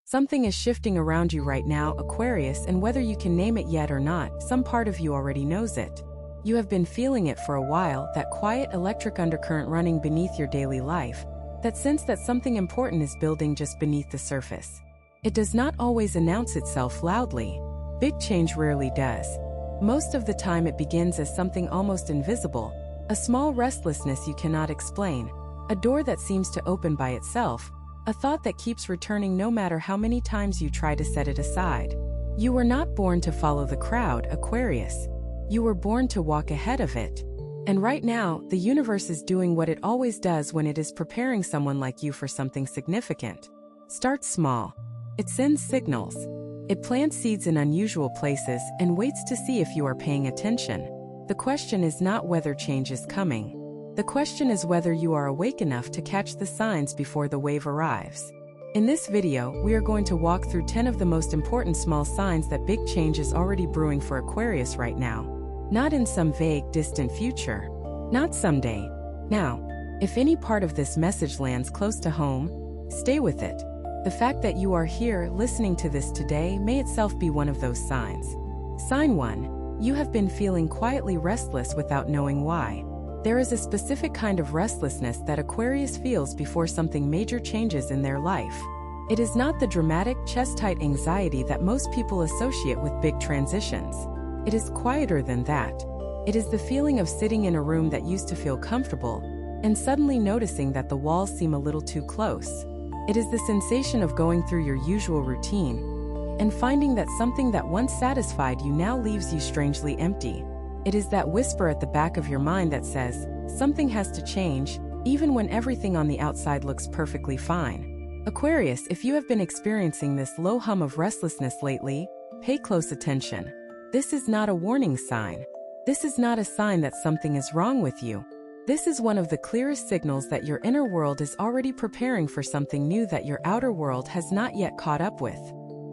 Something is shifting around you right now, Aquarius, and whether you can name it yet or not, some part of you already knows it. You have been feeling it for a while, that quiet electric undercurrent running beneath your daily life, that sense that something important is building just beneath the surface. It does not always announce itself loudly. Big change rarely does. Most of the time it begins as something almost invisible, a small restlessness you cannot explain, a door that seems to open by itself, a thought that keeps returning no matter how many times you try to set it aside. You were not born to follow the crowd, Aquarius. You were born to walk ahead of it. And right now, the universe is doing what it always does when it is preparing someone like you for something significant. Start small. It sends signals. It plants seeds in unusual places and waits to see if you are paying attention. The question is not whether change is coming. The question is whether you are awake enough to catch the signs before the wave arrives. In this video, we are going to walk through 10 of the most important small signs that big change is already brewing for Aquarius right now. Not in some vague, distant future. Not someday. Now. If any part of this message lands close to home, stay with it. The fact that you are here listening to this today may itself be one of those signs. Sign 1. You have been feeling quietly restless without knowing why. There is a specific kind of restlessness that Aquarius feels before something major changes in their life. It is not the dramatic, chest-tight anxiety that most people associate with big transitions. It is quieter than that. It is the feeling of sitting in a room that used to feel comfortable, and suddenly noticing that the walls seem a little too close. It is the sensation of going through your usual routine, and finding that something that once satisfied you now leaves you strangely empty. It is that whisper at the back of your mind that says, something has to change, even when everything on the outside looks perfectly fine. Aquarius, if you have been experiencing this low hum of restlessness lately, pay close attention. This is not a warning sign. This is not a sign that something is wrong with you. This is one of the clearest signals that your inner world is already preparing for something new that your outer world has not yet caught up with.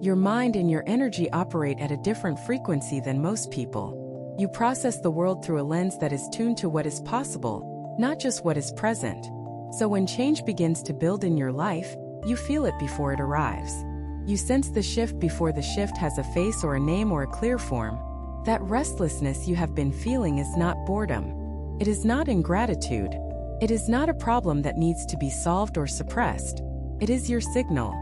Your mind and your energy operate at a different frequency than most people. You process the world through a lens that is tuned to what is possible, not just what is present. So when change begins to build in your life, you feel it before it arrives. You sense the shift before the shift has a face or a name or a clear form. That restlessness you have been feeling is not boredom. It is not ingratitude. It is not a problem that needs to be solved or suppressed. It is your signal.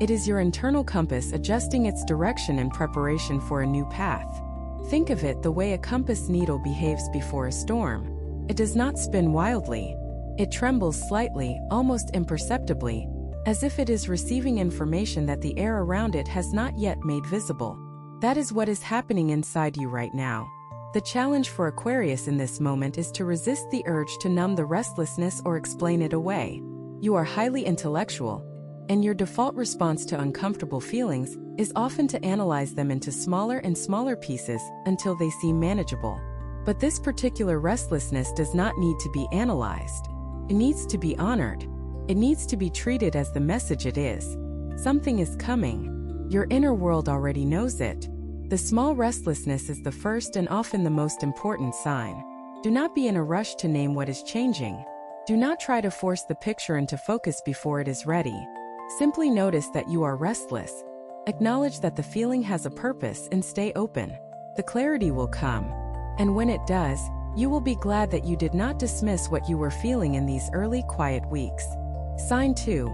It is your internal compass adjusting its direction in preparation for a new path. Think of it the way a compass needle behaves before a storm. It does not spin wildly. It trembles slightly, almost imperceptibly, as if it is receiving information that the air around it has not yet made visible. That is what is happening inside you right now. The challenge for Aquarius in this moment is to resist the urge to numb the restlessness or explain it away. You are highly intellectual, and your default response to uncomfortable feelings is often to analyze them into smaller and smaller pieces until they seem manageable. But this particular restlessness does not need to be analyzed. It needs to be honored. It needs to be treated as the message it is. Something is coming. Your inner world already knows it. The small restlessness is the first and often the most important sign. Do not be in a rush to name what is changing. Do not try to force the picture into focus before it is ready. Simply notice that you are restless. Acknowledge that the feeling has a purpose and stay open. The clarity will come. And when it does, you will be glad that you did not dismiss what you were feeling in these early quiet weeks. Sign 2.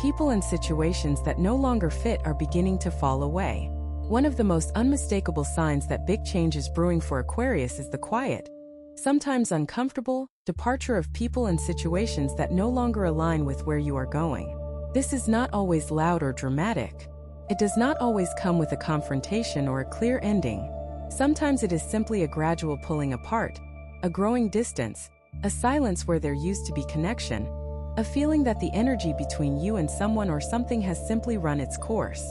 People and situations that no longer fit are beginning to fall away. One of the most unmistakable signs that big change is brewing for Aquarius is the quiet, sometimes uncomfortable, departure of people and situations that no longer align with where you are going. This is not always loud or dramatic. It does not always come with a confrontation or a clear ending. Sometimes it is simply a gradual pulling apart, a growing distance, a silence where there used to be connection, a feeling that the energy between you and someone or something has simply run its course.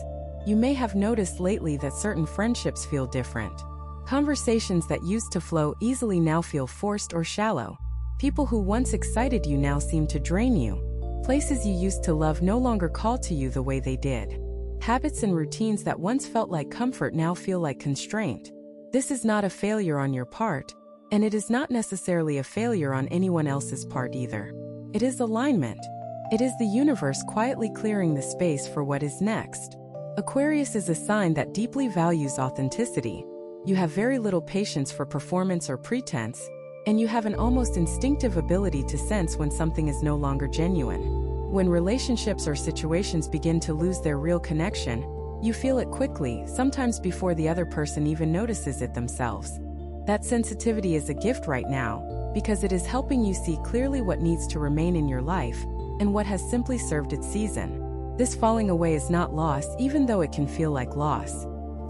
You may have noticed lately that certain friendships feel different. Conversations that used to flow easily now feel forced or shallow. People who once excited you now seem to drain you. Places you used to love no longer call to you the way they did. Habits and routines that once felt like comfort now feel like constraint. This is not a failure on your part, and it is not necessarily a failure on anyone else's part either. It is alignment. It is the universe quietly clearing the space for what is next. Aquarius is a sign that deeply values authenticity. You have very little patience for performance or pretense, and you have an almost instinctive ability to sense when something is no longer genuine. When relationships or situations begin to lose their real connection, you feel it quickly, sometimes before the other person even notices it themselves. That sensitivity is a gift right now, because it is helping you see clearly what needs to remain in your life and what has simply served its season. This falling away is not loss, even though it can feel like loss.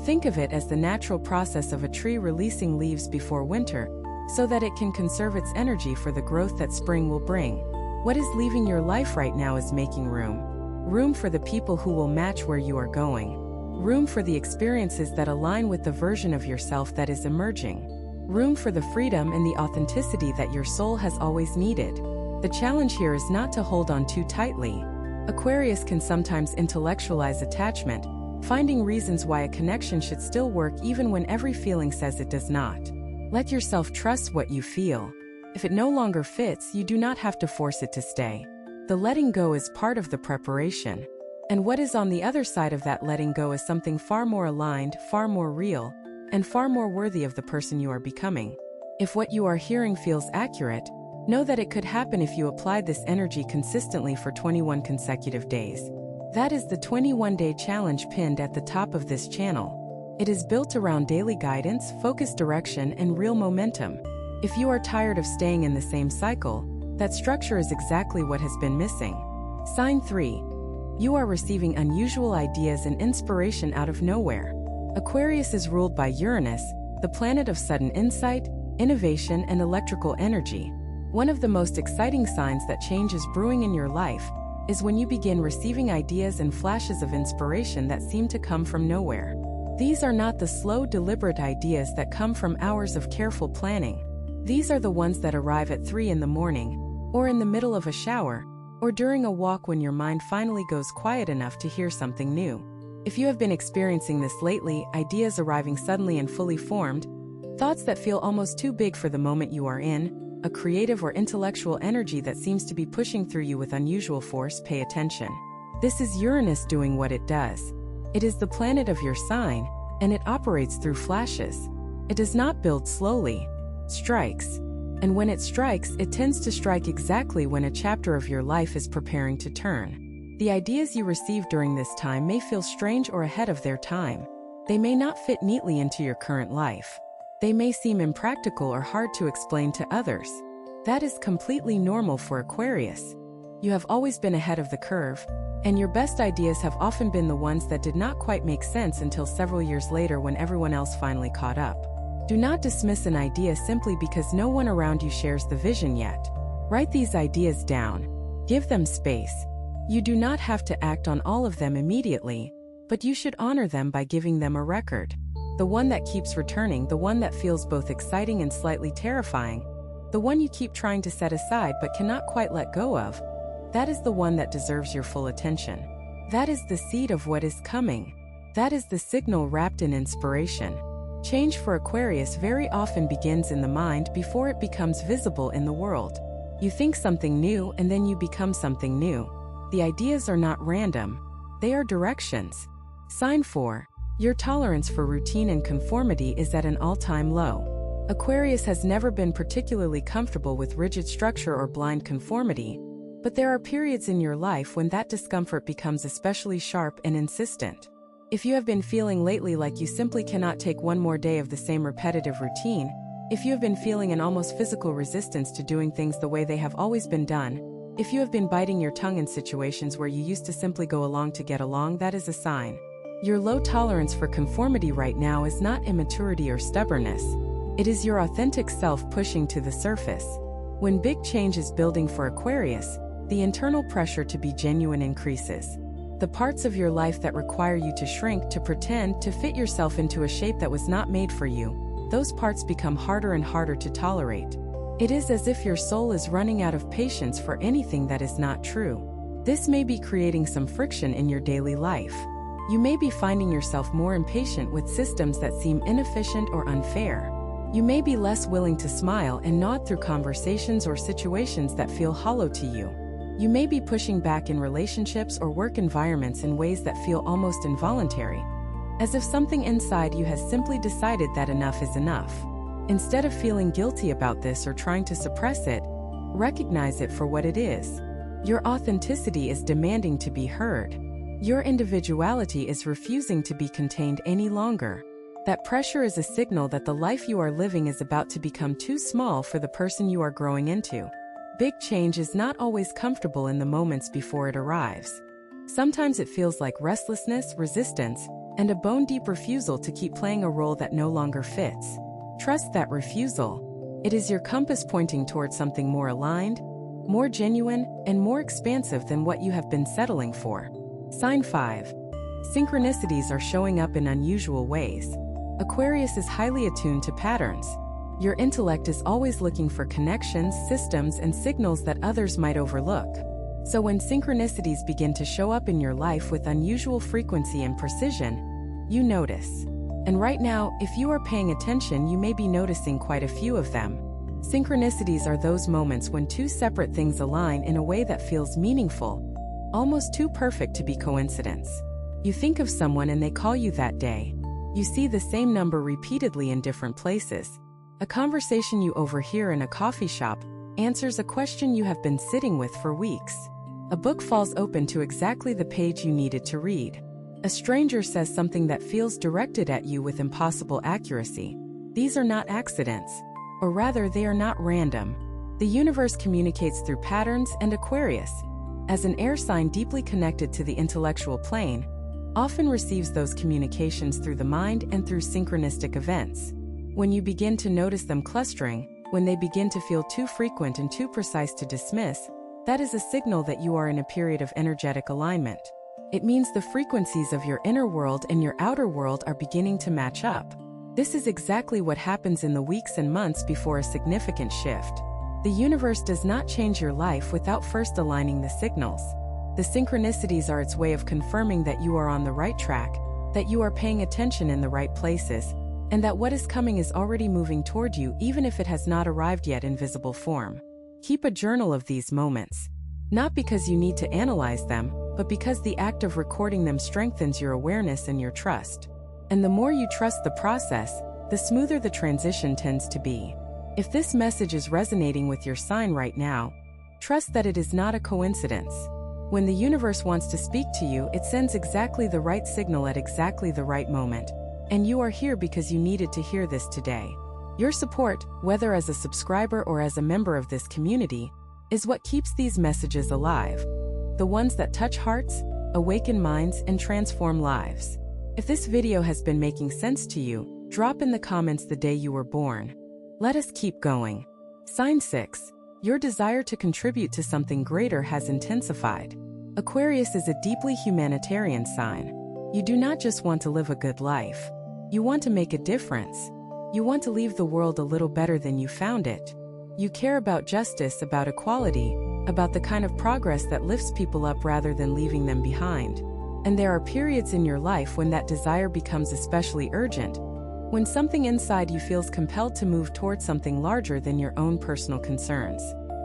Think of it as the natural process of a tree releasing leaves before winter, so that it can conserve its energy for the growth that spring will bring. What is leaving your life right now is making room. Room for the people who will match where you are going. Room for the experiences that align with the version of yourself that is emerging. Room for the freedom and the authenticity that your soul has always needed. The challenge here is not to hold on too tightly. Aquarius can sometimes intellectualize attachment, finding reasons why a connection should still work even when every feeling says it does not. Let yourself trust what you feel. If it no longer fits, you do not have to force it to stay. The letting go is part of the preparation. And what is on the other side of that letting go is something far more aligned, far more real, and far more worthy of the person you are becoming. If what you are hearing feels accurate, know that it could happen if you applied this energy consistently for 21 consecutive days. That is the 21-day challenge pinned at the top of this channel. It is built around daily guidance, focused direction, and real momentum. If you are tired of staying in the same cycle, that structure is exactly what has been missing. Sign 3. You are receiving unusual ideas and inspiration out of nowhere. Aquarius is ruled by Uranus, the planet of sudden insight, innovation, and electrical energy. One of the most exciting signs that change is brewing in your life is when you begin receiving ideas and flashes of inspiration that seem to come from nowhere. These are not the slow, deliberate ideas that come from hours of careful planning. These are the ones that arrive at 3 in the morning, or in the middle of a shower, or during a walk when your mind finally goes quiet enough to hear something new. If you have been experiencing this lately, ideas arriving suddenly and fully formed, thoughts that feel almost too big for the moment you are in, a creative or intellectual energy that seems to be pushing through you with unusual force, pay attention. This is Uranus doing what it does. It is the planet of your sign, and it operates through flashes. It does not build slowly, strikes. And when it strikes, it tends to strike exactly when a chapter of your life is preparing to turn. The ideas you receive during this time may feel strange or ahead of their time. They may not fit neatly into your current life. They may seem impractical or hard to explain to others. That is completely normal for Aquarius. You have always been ahead of the curve, and your best ideas have often been the ones that did not quite make sense until several years later when everyone else finally caught up. Do not dismiss an idea simply because no one around you shares the vision yet. Write these ideas down. Give them space. You do not have to act on all of them immediately, but you should honor them by giving them a record. The one that keeps returning, the one that feels both exciting and slightly terrifying, the one you keep trying to set aside but cannot quite let go of, that is the one that deserves your full attention. That is the seed of what is coming. That is the signal wrapped in inspiration. Change for Aquarius very often begins in the mind before it becomes visible in the world. You think something new and then you become something new. The ideas are not random. They are directions. Sign 4. Your tolerance for routine and conformity is at an all-time low. Aquarius has never been particularly comfortable with rigid structure or blind conformity, but there are periods in your life when that discomfort becomes especially sharp and insistent. If you have been feeling lately like you simply cannot take one more day of the same repetitive routine, if you have been feeling an almost physical resistance to doing things the way they have always been done, if you have been biting your tongue in situations where you used to simply go along to get along, that is a sign. Your low tolerance for conformity right now is not immaturity or stubbornness. It is your authentic self pushing to the surface. When big change is building for Aquarius, the internal pressure to be genuine increases. The parts of your life that require you to shrink, to pretend, to fit yourself into a shape that was not made for you, those parts become harder and harder to tolerate. It is as if your soul is running out of patience for anything that is not true. This may be creating some friction in your daily life. You may be finding yourself more impatient with systems that seem inefficient or unfair. You may be less willing to smile and nod through conversations or situations that feel hollow to you. You may be pushing back in relationships or work environments in ways that feel almost involuntary, as if something inside you has simply decided that enough is enough. Instead of feeling guilty about this or trying to suppress it, recognize it for what it is. Your authenticity is demanding to be heard. Your individuality is refusing to be contained any longer. That pressure is a signal that the life you are living is about to become too small for the person you are growing into. Big change is not always comfortable in the moments before it arrives. Sometimes it feels like restlessness, resistance, and a bone-deep refusal to keep playing a role that no longer fits. Trust that refusal. It is your compass pointing towards something more aligned, more genuine, and more expansive than what you have been settling for. Sign 5. Synchronicities are showing up in unusual ways. Aquarius is highly attuned to patterns. Your intellect is always looking for connections, systems, and signals that others might overlook. So when synchronicities begin to show up in your life with unusual frequency and precision, you notice. And right now, if you are paying attention, you may be noticing quite a few of them. Synchronicities are those moments when two separate things align in a way that feels meaningful, almost too perfect to be coincidence. You think of someone and they call you that day. You see the same number repeatedly in different places. A conversation you overhear in a coffee shop answers a question you have been sitting with for weeks. A book falls open to exactly the page you needed to read. A stranger says something that feels directed at you with impossible accuracy. These are not accidents. Or rather, they are not random. The universe communicates through patterns, and Aquarius, as an air sign deeply connected to the intellectual plane, often receives those communications through the mind and through synchronistic events. When you begin to notice them clustering, when they begin to feel too frequent and too precise to dismiss, that is a signal that you are in a period of energetic alignment. It means the frequencies of your inner world and your outer world are beginning to match up. This is exactly what happens in the weeks and months before a significant shift. The universe does not change your life without first aligning the signals. The synchronicities are its way of confirming that you are on the right track, that you are paying attention in the right places, and that what is coming is already moving toward you even if it has not arrived yet in visible form. Keep a journal of these moments. Not because you need to analyze them, but because the act of recording them strengthens your awareness and your trust. And the more you trust the process, the smoother the transition tends to be. If this message is resonating with your sign right now, trust that it is not a coincidence. When the universe wants to speak to you, it sends exactly the right signal at exactly the right moment. And you are here because you needed to hear this today. Your support, whether as a subscriber or as a member of this community, is what keeps these messages alive. The ones that touch hearts, awaken minds, and transform lives. If this video has been making sense to you, drop in the comments the day you were born. Let us keep going. Sign 6. Your desire to contribute to something greater has intensified. Aquarius is a deeply humanitarian sign. You do not just want to live a good life. You want to make a difference. You want to leave the world a little better than you found it. You care about justice, about equality, about the kind of progress that lifts people up rather than leaving them behind. And there are periods in your life when that desire becomes especially urgent, when something inside you feels compelled to move towards something larger than your own personal concerns.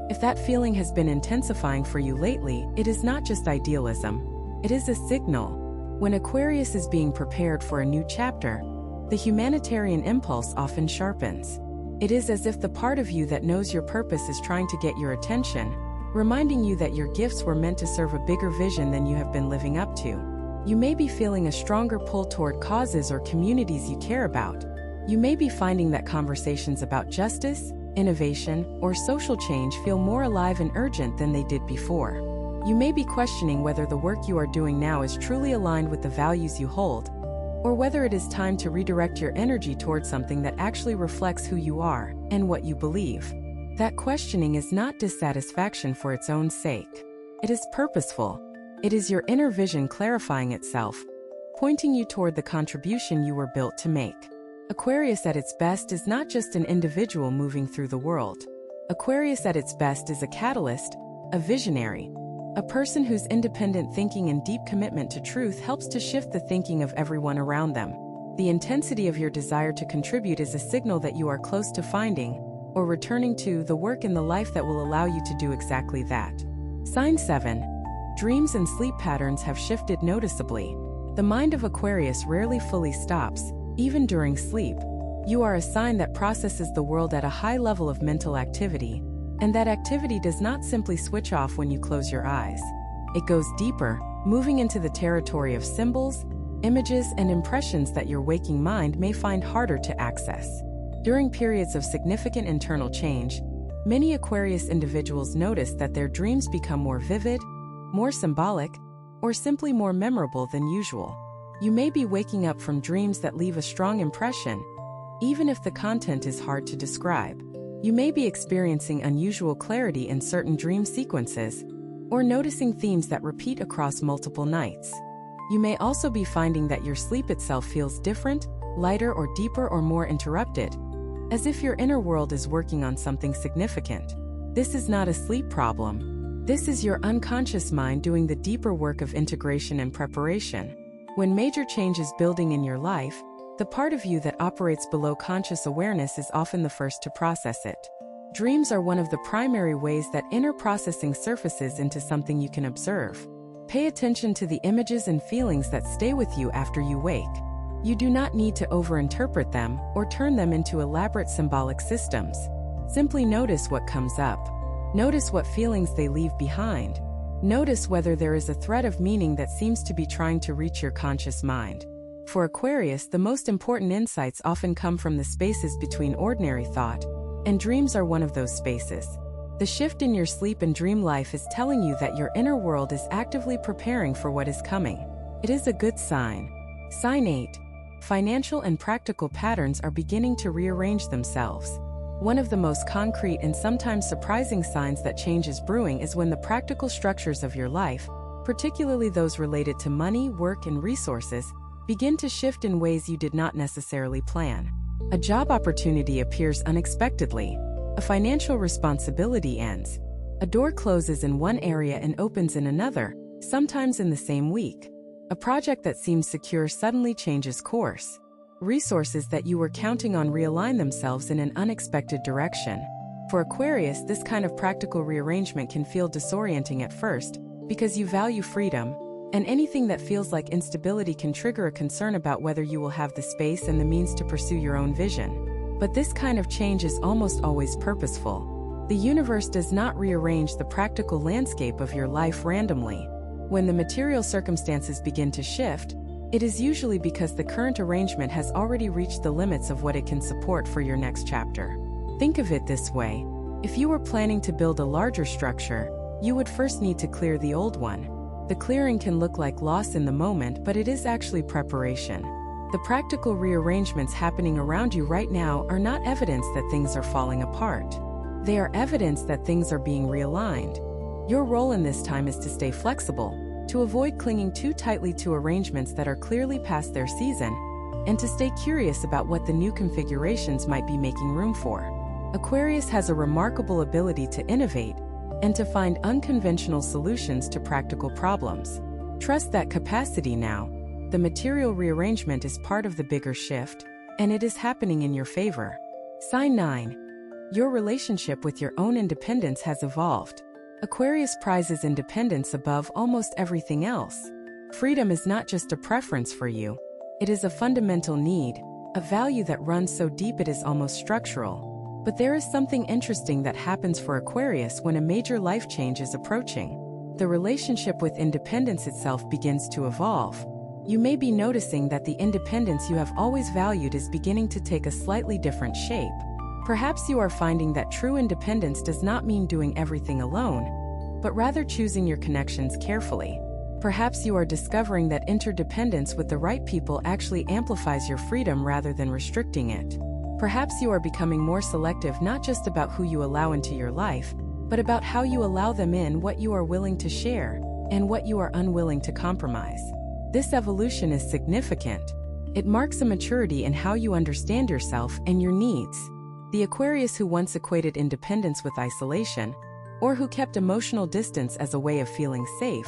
If that feeling has been intensifying for you lately, it is not just idealism. It is a signal. When Aquarius is being prepared for a new chapter, the humanitarian impulse often sharpens. It is as if the part of you that knows your purpose is trying to get your attention, reminding you that your gifts were meant to serve a bigger vision than you have been living up to. You may be feeling a stronger pull toward causes or communities you care about. You may be finding that conversations about justice, innovation, or social change feel more alive and urgent than they did before. You may be questioning whether the work you are doing now is truly aligned with the values you hold, or whether it is time to redirect your energy towards something that actually reflects who you are and what you believe. That questioning is not dissatisfaction for its own sake. It is purposeful. It is your inner vision clarifying itself, pointing you toward the contribution you were built to make. Aquarius at its best is not just an individual moving through the world. Aquarius at its best is a catalyst, a visionary, a person whose independent thinking and deep commitment to truth helps to shift the thinking of everyone around them. The intensity of your desire to contribute is a signal that you are close to finding, or returning to, the work in the life that will allow you to do exactly that. Sign 7. Dreams and sleep patterns have shifted noticeably. The mind of Aquarius rarely fully stops, even during sleep. You are a sign that processes the world at a high level of mental activity, and that activity does not simply switch off when you close your eyes. It goes deeper, moving into the territory of symbols, images, and impressions that your waking mind may find harder to access. During periods of significant internal change, many Aquarius individuals notice that their dreams become more vivid, more symbolic, or simply more memorable than usual. You may be waking up from dreams that leave a strong impression, even if the content is hard to describe. You may be experiencing unusual clarity in certain dream sequences, or noticing themes that repeat across multiple nights. You may also be finding that your sleep itself feels different, lighter or deeper or more interrupted, as if your inner world is working on something significant. This is not a sleep problem. This is your unconscious mind doing the deeper work of integration and preparation. When major change is building in your life, the part of you that operates below conscious awareness is often the first to process it. Dreams are one of the primary ways that inner processing surfaces into something you can observe. Pay attention to the images and feelings that stay with you after you wake. You do not need to overinterpret them or turn them into elaborate symbolic systems. Simply notice what comes up. Notice what feelings they leave behind. Notice whether there is a thread of meaning that seems to be trying to reach your conscious mind. For Aquarius, the most important insights often come from the spaces between ordinary thought, and dreams are one of those spaces. The shift in your sleep and dream life is telling you that your inner world is actively preparing for what is coming. It is a good sign. Sign 8. Financial and practical patterns are beginning to rearrange themselves. One of the most concrete and sometimes surprising signs that change is brewing is when the practical structures of your life, particularly those related to money, work, and resources, begin to shift in ways you did not necessarily plan. A job opportunity appears unexpectedly. A financial responsibility ends. A door closes in one area and opens in another, sometimes in the same week. A project that seems secure suddenly changes course. Resources that you were counting on realign themselves in an unexpected direction. For Aquarius, this kind of practical rearrangement can feel disorienting at first, because you value freedom, and anything that feels like instability can trigger a concern about whether you will have the space and the means to pursue your own vision. But this kind of change is almost always purposeful. The universe does not rearrange the practical landscape of your life randomly. When the material circumstances begin to shift, it is usually because the current arrangement has already reached the limits of what it can support for your next chapter. Think of it this way. If you were planning to build a larger structure, you would first need to clear the old one. The clearing can look like loss in the moment, but it is actually preparation. The practical rearrangements happening around you right now are not evidence that things are falling apart. They are evidence that things are being realigned. Your role in this time is to stay flexible, to avoid clinging too tightly to arrangements that are clearly past their season, and to stay curious about what the new configurations might be making room for. Aquarius has a remarkable ability to innovate and to find unconventional solutions to practical problems. Trust that capacity now. The material rearrangement is part of the bigger shift, and it is happening in your favor. Sign 9. Your relationship with your own independence has evolved. Aquarius prizes independence above almost everything else. Freedom is not just a preference for you. It is a fundamental need, a value that runs so deep it is almost structural. But there is something interesting that happens for Aquarius when a major life change is approaching. The relationship with independence itself begins to evolve. You may be noticing that the independence you have always valued is beginning to take a slightly different shape. Perhaps you are finding that true independence does not mean doing everything alone, but rather choosing your connections carefully. Perhaps you are discovering that interdependence with the right people actually amplifies your freedom rather than restricting it. Perhaps you are becoming more selective not just about who you allow into your life, but about how you allow them in, what you are willing to share, and what you are unwilling to compromise. This evolution is significant. It marks a maturity in how you understand yourself and your needs. The Aquarius who once equated independence with isolation, or who kept emotional distance as a way of feeling safe,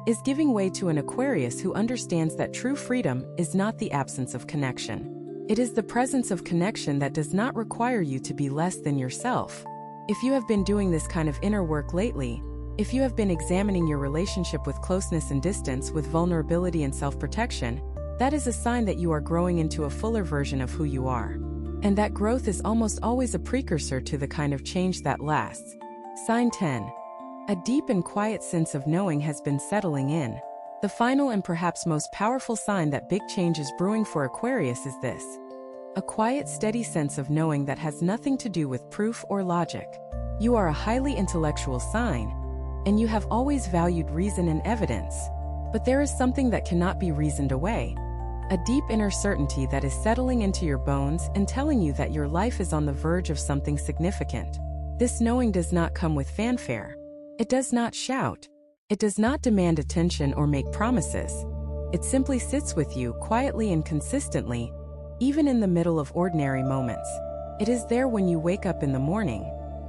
is giving way to an Aquarius who understands that true freedom is not the absence of connection. It is the presence of connection that does not require you to be less than yourself. If you have been doing this kind of inner work lately, If you have been examining your relationship with closeness and distance, with vulnerability and self-protection, that is a sign that you are growing into a fuller version of who you are. And that growth is almost always a precursor to the kind of change that lasts. Sign 10. A deep and quiet sense of knowing has been settling in. The final and perhaps most powerful sign that big change is brewing for Aquarius is this: a quiet, steady sense of knowing that has nothing to do with proof or logic. You are a highly intellectual sign, and you have always valued reason and evidence. But there is something that cannot be reasoned away. A deep inner certainty that is settling into your bones and telling you that your life is on the verge of something significant. This knowing does not come with fanfare. It does not shout. It does not demand attention or make promises. It simply sits with you quietly and consistently, even in the middle of ordinary moments. It is there when you wake up in the morning.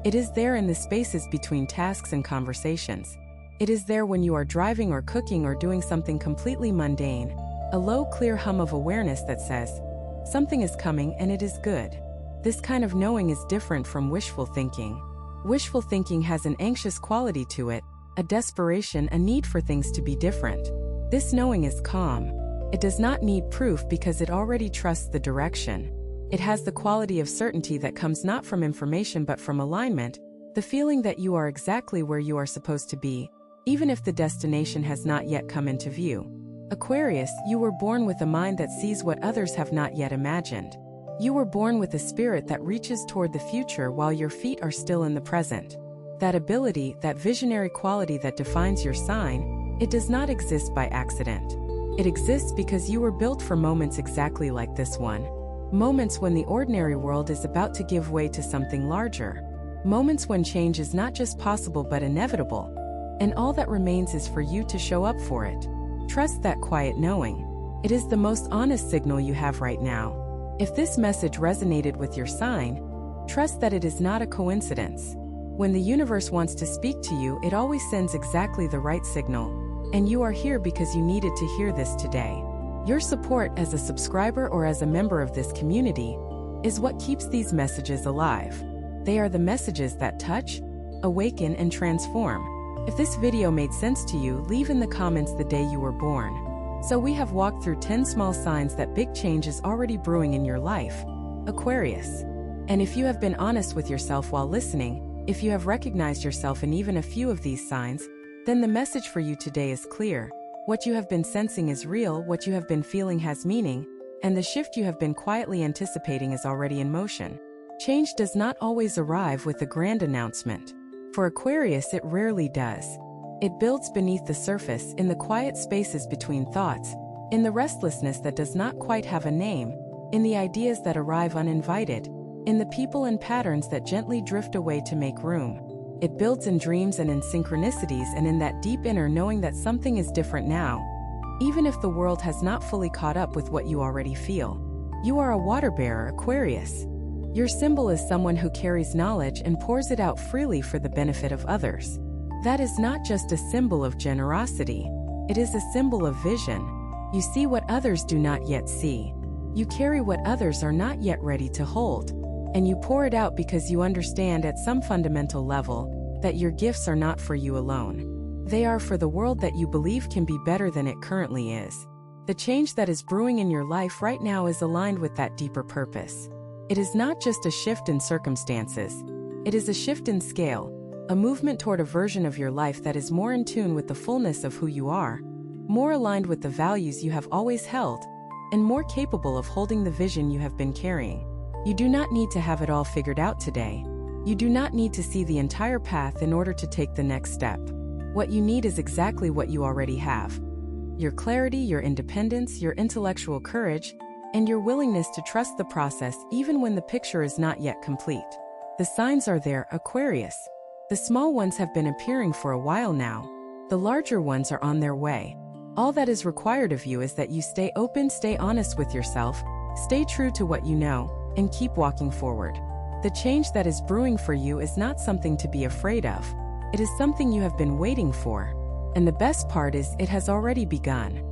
It is there in the spaces between tasks and conversations. It is there when you are driving or cooking or doing something completely mundane. A low, clear hum of awareness that says, something is coming and it is good. This kind of knowing is different from wishful thinking. Wishful thinking has an anxious quality to it, a desperation, a need for things to be different. This knowing is calm. It does not need proof because it already trusts the direction. It has the quality of certainty that comes not from information but from alignment, the feeling that you are exactly where you are supposed to be, even if the destination has not yet come into view. Aquarius, you were born with a mind that sees what others have not yet imagined. You were born with a spirit that reaches toward the future while your feet are still in the present. That ability, that visionary quality that defines your sign, it does not exist by accident. It exists because you were built for moments exactly like this one. Moments when the ordinary world is about to give way to something larger. Moments when change is not just possible but inevitable. And all that remains is for you to show up for it. Trust that quiet knowing. It is the most honest signal you have right now. If this message resonated with your sign, trust that it is not a coincidence. When the universe wants to speak to you, it always sends exactly the right signal. And you are here because you needed to hear this today. Your support as a subscriber or as a member of this community is what keeps these messages alive. They are the messages that touch, awaken, and transform. If this video made sense to you, leave in the comments the day you were born. So we have walked through 10 small signs that big change is already brewing in your life, Aquarius. And if you have been honest with yourself while listening, if you have recognized yourself in even a few of these signs, then the message for you today is clear. What you have been sensing is real, what you have been feeling has meaning, and the shift you have been quietly anticipating is already in motion. Change does not always arrive with a grand announcement. For Aquarius, it rarely does. It builds beneath the surface, in the quiet spaces between thoughts, in the restlessness that does not quite have a name, in the ideas that arrive uninvited, in the people and patterns that gently drift away to make room. It builds in dreams and in synchronicities and in that deep inner knowing that something is different now, even if the world has not fully caught up with what you already feel. You are a water bearer, Aquarius. Your symbol is someone who carries knowledge and pours it out freely for the benefit of others. That is not just a symbol of generosity. It is a symbol of vision. You see what others do not yet see. You carry what others are not yet ready to hold. And you pour it out because you understand at some fundamental level that your gifts are not for you alone. They are for the world that you believe can be better than it currently is. The change that is brewing in your life right now is aligned with that deeper purpose. It is not just a shift in circumstances. It is a shift in scale, a movement toward a version of your life that is more in tune with the fullness of who you are, more aligned with the values you have always held, and more capable of holding the vision you have been carrying. You do not need to have it all figured out today. You do not need to see the entire path in order to take the next step. What you need is exactly what you already have: your clarity, your independence, your intellectual courage, and your willingness to trust the process even when the picture is not yet complete. The signs are there, Aquarius. The small ones have been appearing for a while now. The larger ones are on their way. All that is required of you is that you stay open, stay honest with yourself, stay true to what you know, and keep walking forward. The change that is brewing for you is not something to be afraid of. It is something you have been waiting for. And the best part is, it has already begun.